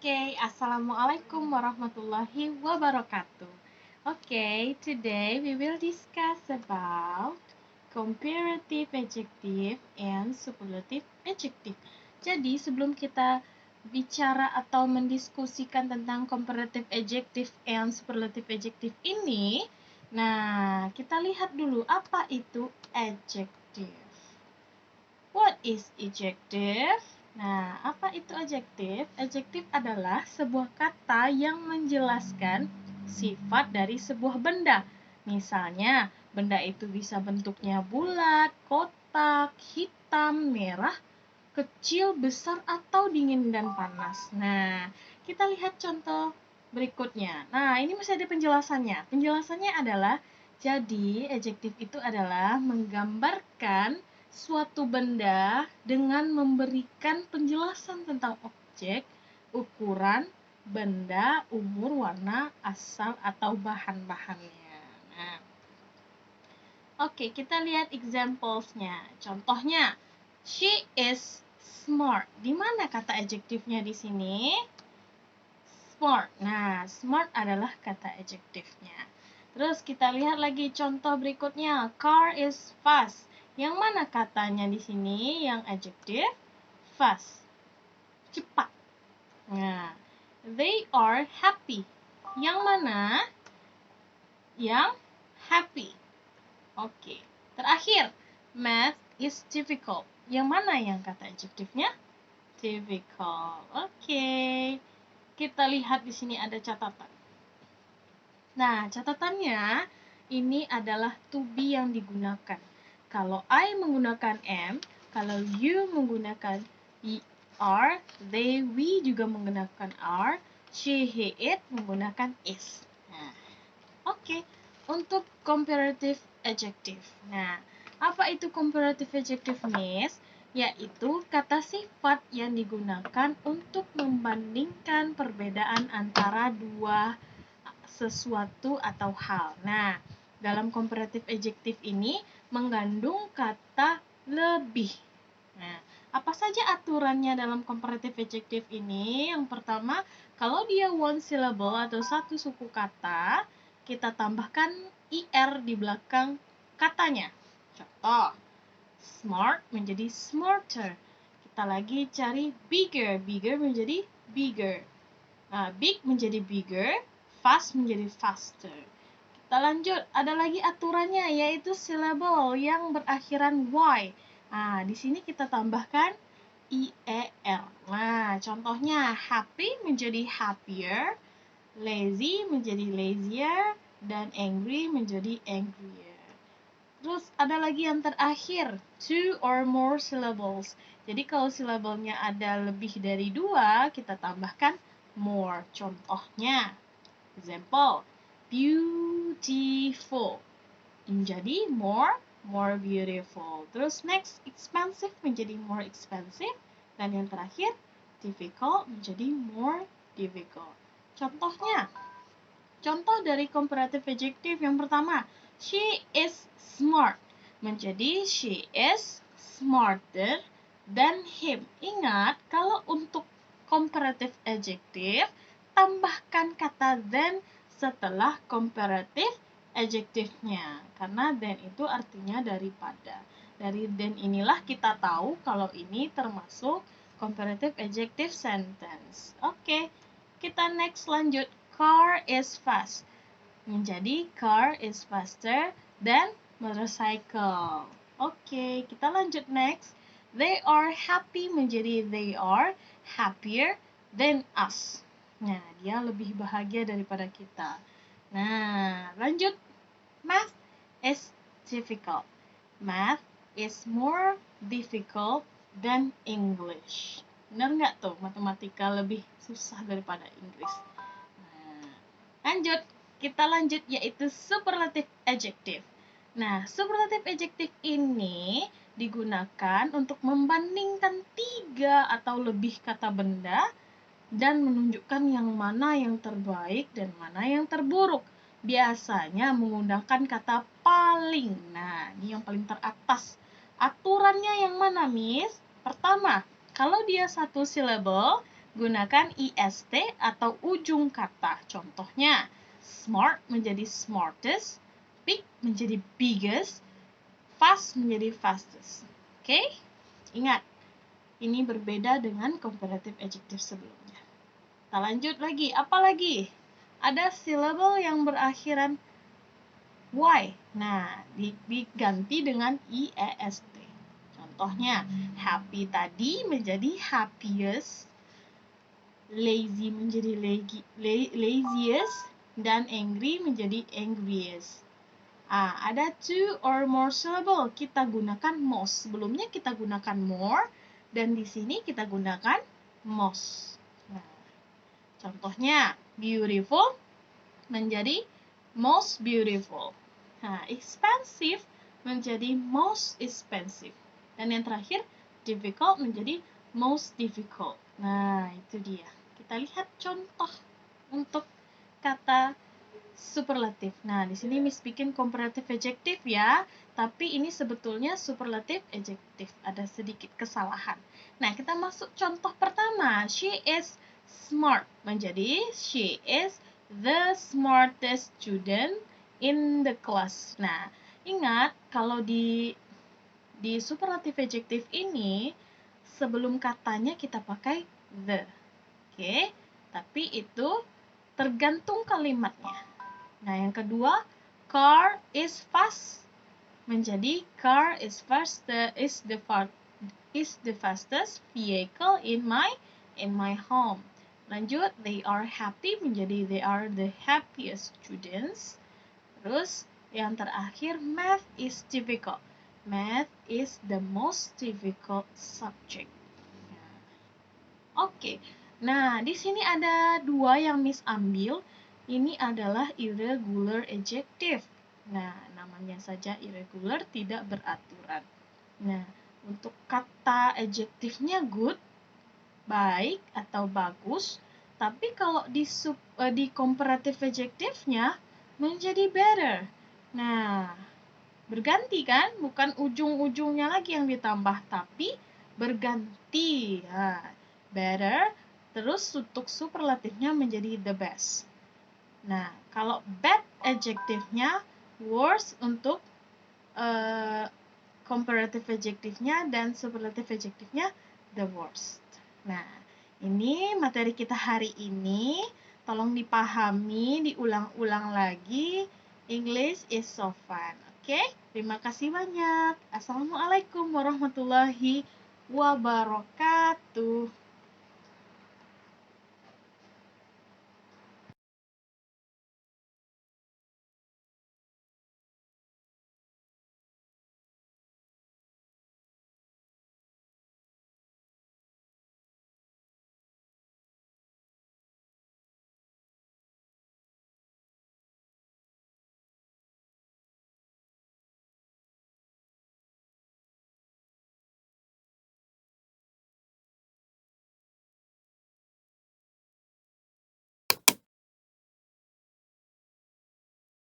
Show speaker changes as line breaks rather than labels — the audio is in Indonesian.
Assalamualaikum warahmatullahi wabarakatuh. Today we will discuss about comparative adjective and superlative adjective. Jadi, sebelum kita bicara atau mendiskusikan tentang comparative adjective and superlative adjective ini, kita lihat dulu apa itu adjective. What is adjective? Apa itu adjektif? Adjektif adalah sebuah kata yang menjelaskan sifat dari sebuah benda. Misalnya, benda itu bisa bentuknya bulat, kotak, hitam, merah, kecil, besar, atau dingin dan panas. Kita lihat contoh berikutnya. Ini masih ada penjelasannya. Penjelasannya adalah, jadi adjektif itu adalah menggambarkan suatu benda dengan memberikan penjelasan tentang objek, ukuran, benda, umur, warna, asal, atau bahan-bahannya. Kita lihat examples-nya. Contohnya, she is smart. Di mana kata adjektifnya di sini? Smart. Smart adalah kata adjektifnya. Terus kita lihat lagi contoh berikutnya. Car is fast. Yang mana katanya di sini yang adjektif? Fast. Cepat. They are happy. Yang mana? Yang happy. Terakhir, math is difficult. Yang mana yang kata adjektifnya? Difficult. Kita lihat di sini ada catatan. Catatannya ini adalah to be yang digunakan. Kalau I menggunakan am, kalau you menggunakan are, they, we juga menggunakan are, she, he, it menggunakan is. Untuk comparative adjective. Apa itu comparative adjective, Miss? Yaitu kata sifat yang digunakan untuk membandingkan perbedaan antara dua sesuatu atau hal. Dalam comparative adjective ini mengandung kata lebih. Apa saja aturannya dalam comparative adjective ini? Yang pertama, kalau dia one syllable atau satu suku kata, kita tambahkan ir di belakang katanya. Contoh, smart menjadi smarter. Kita lagi cari bigger. Bigger menjadi bigger. Big menjadi bigger. Fast menjadi faster. Kita lanjut, ada lagi aturannya yaitu syllable yang berakhiran y. Di sini kita tambahkan ier. Contohnya happy menjadi happier, lazy menjadi lazier, dan angry menjadi angrier. Terus ada lagi yang terakhir, two or more syllables. Jadi kalau syllable-nya ada lebih dari 2, kita tambahkan more. Contohnya, example, beautiful menjadi more beautiful. Terus next, expensive menjadi more expensive. Dan yang terakhir, difficult menjadi more difficult. Contohnya, contoh dari comparative adjective yang pertama, she is smart menjadi she is smarter than him. Ingat, kalau untuk comparative adjective, tambahkan kata than setelah comparative adjective-nya. Karena than itu artinya daripada. Dari than inilah kita tahu kalau ini termasuk comparative adjective sentence. Kita next lanjut. Car is fast menjadi car is faster than motorcycle. Kita lanjut next. They are happy menjadi they are happier than us. Dia lebih bahagia daripada kita. Lanjut. Math is difficult. Math is more difficult than English. Benar nggak tuh? Matematika lebih susah daripada Inggris. Kita lanjut yaitu superlative adjective. Superlative adjective ini digunakan untuk membandingkan 3 atau lebih kata benda dan menunjukkan yang mana yang terbaik dan mana yang terburuk. Biasanya menggunakan kata paling. Ini yang paling teratas. Aturannya yang mana, Miss? Pertama, kalau dia satu syllable, gunakan est atau ujung kata. Contohnya, smart menjadi smartest, big menjadi biggest, fast menjadi fastest. Oke? Ingat, ini berbeda dengan comparative adjective sebelumnya. Kita lanjut lagi. Apa lagi? Ada syllable yang berakhiran y. Nah, diganti dengan iest. Contohnya, happy tadi menjadi happiest, lazy menjadi laziest, dan angry menjadi angriest. Ada two or more syllable. Kita gunakan most. Sebelumnya kita gunakan more, dan di sini kita gunakan most. Nah, contohnya, beautiful menjadi most beautiful. Nah, expensive menjadi most expensive. Dan yang terakhir, difficult menjadi most difficult. Nah, itu dia. Kita lihat contoh untuk kata superlatif. Nah, di sini Miss bikin comparative adjective ya, tapi ini sebetulnya superlative adjective. Ada sedikit kesalahan. Nah, kita masuk contoh pertama. She is smart menjadi she is the smartest student in the class. Nah, ingat kalau di superlative adjective ini sebelum katanya kita pakai the. Oke, tapi itu tergantung kalimatnya. Nah, yang kedua, car is fast menjadi car is the fastest vehicle in my home. Lanjut, they are happy menjadi they are the happiest students. Terus yang terakhir, math is difficult. Math is the most difficult subject. Oke. Nah, di sini ada dua yang Miss ambil. Ini adalah irregular adjective. Nah, namanya saja irregular, tidak beraturan. Nah, untuk kata adjektifnya good, baik atau bagus, tapi kalau di comparative adjective-nya menjadi better. Nah, berganti kan? Bukan ujung-ujungnya lagi yang ditambah, tapi berganti. Nah, better, terus untuk superlatifnya menjadi the best. Nah, kalau bad adjective-nya worse untuk comparative adjective-nya dan superlative adjective-nya the worst. Nah, ini materi kita hari ini. Tolong dipahami, diulang-ulang lagi. English is so fun. Oke? Terima kasih banyak. Assalamualaikum warahmatullahi wabarakatuh.